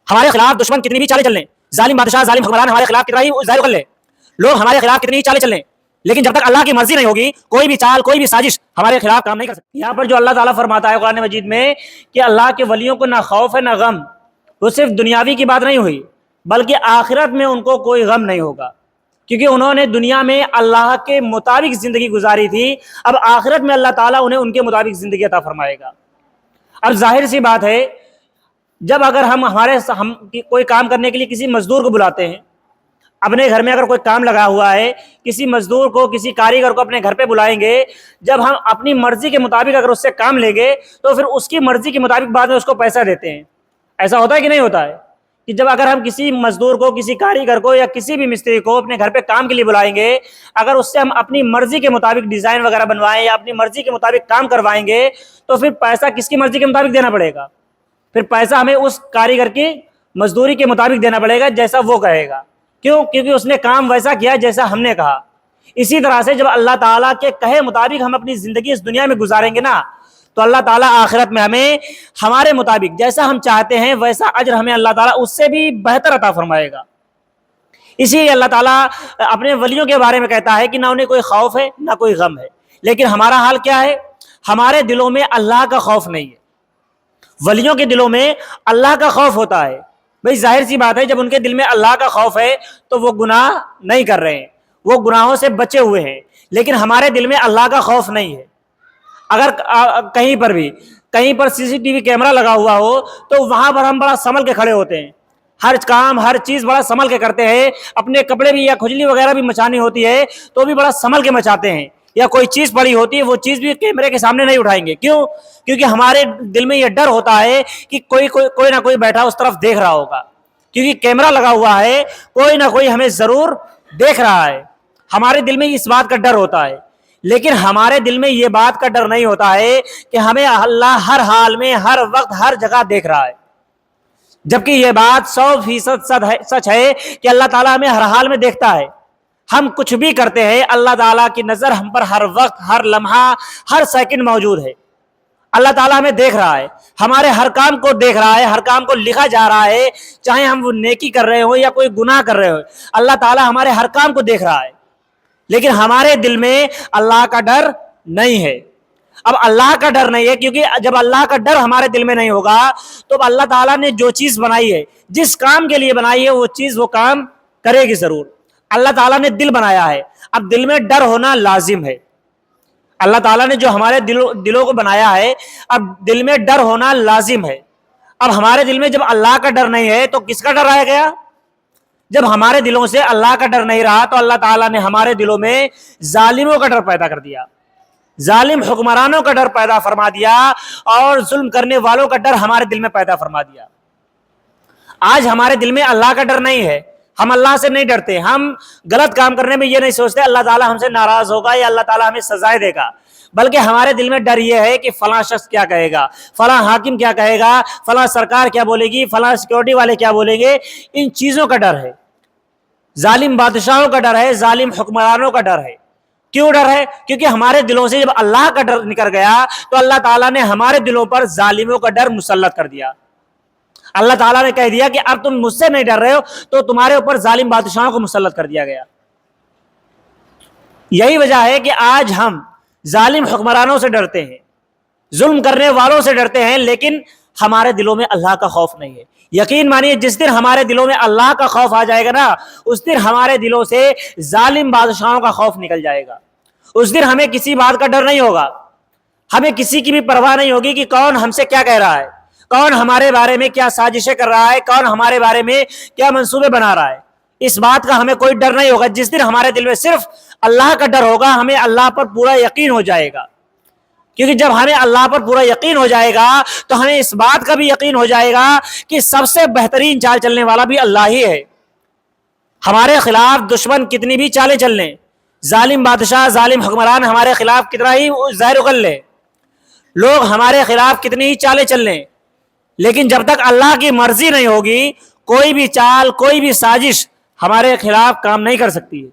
ہمارے خلاف دشمن کتنی بھی چالیں چل لیں، ظالم بادشاہ ظالم حکمران ہمارے خلاف کتنا ہی ظاہر کر لیں، لوگ ہمارے خلاف کتنی ہی چالیں چل لیں، لیکن جب تک اللہ کی مرضی نہیں ہوگی کوئی بھی چال کوئی بھی سازش ہمارے خلاف کام نہیں کر سکتی۔ یہاں پر جو اللہ تعالیٰ فرماتا ہے قرآن مجید میں کہ اللہ کے ولیوں کو نہ خوف ہے نہ غم، وہ صرف دنیاوی کی بات نہیں ہوئی بلکہ آخرت میں ان کو کوئی غم نہیں ہوگا، کیونکہ انہوں نے دنیا میں اللہ کے مطابق زندگی گزاری تھی، اب آخرت میں اللہ تعالیٰ انہیں ان کے مطابق زندگی عطا فرمائے گا۔ اب ظاہر سی بات ہے، جب اگر ہم کوئی کام کرنے کے لیے کسی مزدور کو بلاتے ہیں، اپنے گھر میں اگر کوئی کام لگا ہوا ہے، کسی مزدور کو کسی کاریگر کو اپنے گھر پہ بلائیں گے، جب ہم اپنی مرضی کے مطابق اگر اس سے کام لیں گے تو پھر اس کی مرضی کے مطابق بعد میں اس کو پیسہ دیتے ہیں۔ ایسا ہوتا ہے کہ نہیں ہوتا ہے کہ جب اگر ہم کسی مزدور کو کسی کاریگر کو یا کسی بھی مستری کو اپنے گھر پہ کام کے لیے بلائیں گے، اگر اس سے ہم اپنی مرضی کے مطابق ڈیزائن وغیرہ بنوائیں یا اپنی مرضی کے مطابق کام کروائیں گے تو پھر پیسہ کس کی مرضی کے مطابق دینا پڑے گا؟ پھر پیسہ ہمیں اس کاریگر کی مزدوری کے مطابق دینا پڑے گا جیسا وہ کہے گا۔ کیوں؟ کیونکہ اس نے کام ویسا کیا جیسا ہم نے کہا۔ اسی طرح سے جب اللہ تعالیٰ کے کہے مطابق ہم اپنی زندگی اس دنیا میں گزاریں گے نا تو اللہ تعالیٰ آخرت میں ہمیں ہمارے مطابق جیسا ہم چاہتے ہیں ویسا اجر ہمیں اللہ تعالیٰ اس سے بھی بہتر عطا فرمائے گا۔ اسی لیے اللہ تعالیٰ اپنے ولیوں کے بارے میں کہتا ہے کہ نہ انہیں کوئی خوف ہے نہ کوئی غم ہے، لیکن ہمارا حال کیا ہے؟ ہمارے دلوں میں اللہ کا خوف نہیں ہے۔ ولیوں کے دلوں میں اللہ کا خوف ہوتا ہے۔ بھئی ظاہر سی بات ہے، جب ان کے دل میں اللہ کا خوف ہے تو وہ گناہ نہیں کر رہے ہیں، وہ گناہوں سے بچے ہوئے ہیں، لیکن ہمارے دل میں اللہ کا خوف نہیں ہے۔ اگر کہیں پر سی سی ٹی وی کیمرہ لگا ہوا ہو تو وہاں پر ہم بڑا سنبھل کے کھڑے ہوتے ہیں، ہر کام ہر چیز بڑا سنبھل کے کرتے ہیں، اپنے کپڑے بھی یا کھجلی وغیرہ بھی مچانی ہوتی ہے تو بھی بڑا سنبھل کے مچاتے ہیں، یا کوئی چیز پڑی ہوتی ہے وہ چیز بھی کیمرے کے سامنے نہیں اٹھائیں گے۔ کیوں؟ کیونکہ ہمارے دل میں یہ ڈر ہوتا ہے کہ کوئی نہ کوئی بیٹھا اس طرف دیکھ رہا ہوگا، کیونکہ کیمرہ لگا ہوا ہے، کوئی نہ کوئی ہمیں ضرور دیکھ رہا ہے، ہمارے دل میں اس بات کا ڈر ہوتا ہے۔ لیکن ہمارے دل میں یہ بات کا ڈر نہیں ہوتا ہے کہ ہمیں اللہ ہر حال میں ہر وقت ہر جگہ دیکھ رہا ہے، جبکہ یہ بات 100% سچ ہے کہ اللہ تعالیٰ ہمیں ہر حال میں دیکھتا ہے۔ ہم کچھ بھی کرتے ہیں اللہ تعالیٰ کی نظر ہم پر ہر وقت ہر لمحہ ہر سیکنڈ موجود ہے۔ اللہ تعالیٰ ہمیں دیکھ رہا ہے، ہمارے ہر کام کو دیکھ رہا ہے، ہر کام کو لکھا جا رہا ہے، چاہے ہم وہ نیکی کر رہے ہوں یا کوئی گناہ کر رہے ہوں، اللہ تعالیٰ ہمارے ہر کام کو دیکھ رہا ہے، لیکن ہمارے دل میں اللہ کا ڈر نہیں ہے۔ اب اللہ کا ڈر نہیں ہے کیونکہ جب اللہ کا ڈر ہمارے دل میں نہیں ہوگا تو اب اللہ تعالیٰ نے جو چیز بنائی ہے، جس کام کے لیے بنائی ہے وہ چیز وہ کام کرے گی ضرور۔ اللہ تعالیٰ نے دل بنایا ہے، اب دل میں ڈر ہونا لازم ہے۔ اللہ تعالیٰ نے جو ہمارے دلوں کو بنایا ہے، اب دل میں ڈر ہونا لازم ہے۔ اب ہمارے دل میں جب اللہ کا ڈر نہیں ہے تو کس کا ڈر آیا گیا؟ جب ہمارے دلوں سے اللہ کا ڈر نہیں رہا تو اللہ تعالیٰ نے ہمارے دلوں میں ظالموں کا ڈر پیدا کر دیا، ظالم حکمرانوں کا ڈر پیدا فرما دیا، اور ظلم کرنے والوں کا ڈر ہمارے دل میں پیدا فرما دیا۔ آج ہمارے دل میں اللہ کا ڈر نہیں ہے، ہم اللہ سے نہیں ڈرتے، ہم غلط کام کرنے میں یہ نہیں سوچتے اللہ تعالیٰ ہم سے ناراض ہوگا یا اللہ تعالیٰ ہمیں سزائے دے گا، بلکہ ہمارے دل میں ڈر یہ ہے کہ فلاں شخص کیا کہے گا، فلاں حاکم کیا کہے گا، فلاں سرکار کیا بولے گی، فلاں سیکورٹی والے کیا بولیں گے۔ ان چیزوں کا ڈر ہے، ظالم بادشاہوں کا ڈر ہے، ظالم حکمرانوں کا ڈر ہے۔ کیوں ڈر ہے؟ کیونکہ ہمارے دلوں سے جب اللہ کا ڈر نکل گیا تو اللہ تعالیٰ نے ہمارے دلوں پر ظالموں کا ڈر مسلط کر دیا۔ اللہ تعالیٰ نے کہہ دیا کہ اب تم مجھ سے نہیں ڈر رہے ہو تو تمہارے اوپر ظالم بادشاہوں کو مسلط کر دیا گیا۔ یہی وجہ ہے کہ آج ہم ظالم حکمرانوں سے ڈرتے ہیں، ظلم کرنے والوں سے ڈرتے ہیں، لیکن ہمارے دلوں میں اللہ کا خوف نہیں ہے۔ یقین مانیے جس دن ہمارے دلوں میں اللہ کا خوف آ جائے گا نا، اس دن ہمارے دلوں سے ظالم بادشاہوں کا خوف نکل جائے گا۔ اس دن ہمیں کسی بات کا ڈر نہیں ہوگا، ہمیں کسی کی بھی پرواہ نہیں ہوگی کہ کون ہم سے کیا کہہ رہا ہے، کون ہمارے بارے میں کیا سازشیں کر رہا ہے، کون ہمارے بارے میں کیا منصوبے بنا رہا ہے۔ اس بات کا ہمیں کوئی ڈر نہیں ہوگا۔ جس دن ہمارے دل میں صرف اللہ کا ڈر ہوگا، ہمیں اللہ پر پورا یقین ہو جائے گا، کیونکہ جب ہمیں اللہ پر پورا یقین ہو جائے گا تو ہمیں اس بات کا بھی یقین ہو جائے گا کہ سب سے بہترین چال چلنے والا بھی اللہ ہی ہے۔ ہمارے خلاف دشمن کتنی بھی چالیں چل لیں، ظالم بادشاہ ظالم حکمران ہمارے خلاف کتنا ہی زہر اگل لے، لوگ ہمارے خلاف کتنی ہی چالیں چل لیں، لیکن جب تک اللہ کی مرضی نہیں ہوگی کوئی بھی چال کوئی بھی سازش ہمارے خلاف کام نہیں کر سکتی ہے۔